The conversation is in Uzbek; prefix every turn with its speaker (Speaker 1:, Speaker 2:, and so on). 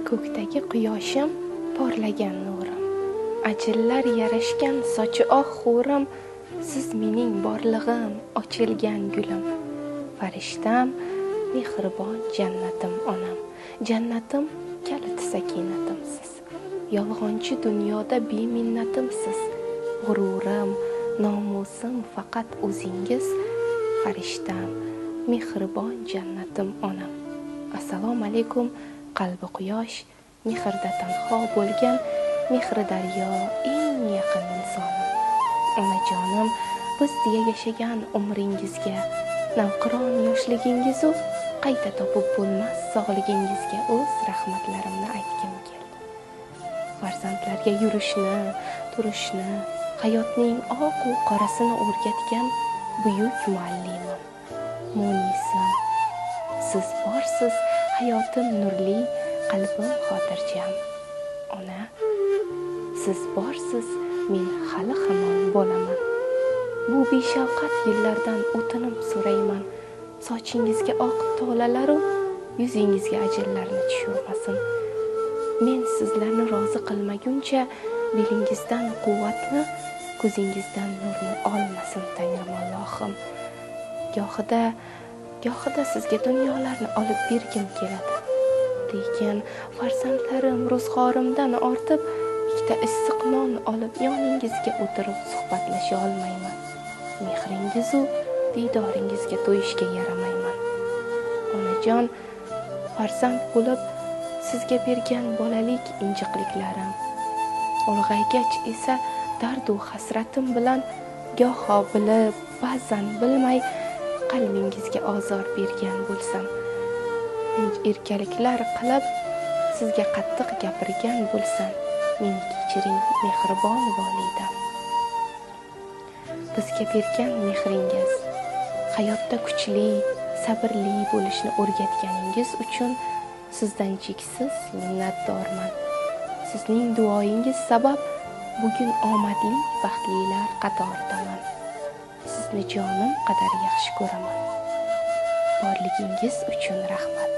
Speaker 1: Ko'kdagi quyoshim, porlagan nurim, ajinlar yarashgan sochi oq xurim, siz mening borlig'im, ochilgan gulim. Farishtam, mehribon jannatim onam, jannatim kaliti sakinatimsiz. Yolg'onchi dunyoda beminnatimsiz. G'ururim, nomusim faqat o'zingiz. Farishtam, mehribon jannatim onam. Assalomu alaykum, qalbi quyosh, mehrda tanho bo'lgan, mehri daryo eng yaqin insonim. Onajonim, bizga yashagan umringizga, navqiron yoshligingizu qayta topib bo'lmas sog'ligingizga o'z rahmatlarimni aytgim keldi. Farzandlarga yurishni, turishni, hayotning oq va qorasini o'rgatgan buyuk muallimim, mo'nisim. Siz borsiz, hayotim nurli, qalbim xotirjam. Ona, siz borsiz, men hali hamon bolaman. Bu beshafqat yillardan o'tinib so'rayman. Sochingizga oq tolalaru yuzingizga ajinlarni tushirmasin. Men sizlarni rozi qilmaguncha belingizdan quvvatni, ko'zingizdan nurni olmasin Tangrim Allohim. Gohida sizga dunyolarni olib bergim keladi. Lekin farzandlarim ro'zg'orimdan ortib, ikkita issiq non olib yoningizga o'tirib suhbatlasha olmayman. Mehringiz-u diydoringizga to'yishga yaramayman. Onajon, farzand bo'lib sizga bergan bolalik injiqliklarim, ulg'aygach esa dardu hasratim bilan goho bilib, ba'zan bilmay qalbingizga ozor bergan bo'lsam, erkaliklar qilib sizga qattiq gapirgan bo'lsam, meni kechiring, mehribon volidam. Bizga bergan mehringiz, hayotda kuchli, sabrli bo'lishni o'rgatganingiz uchun sizdan cheksiz minnatdorman. Sizning duoyingiz sabab bugun omadli, baxtlilar qatoridaman. Sizni jonim qadar yaxshi ko'raman. Borligingiz uchun rahmat.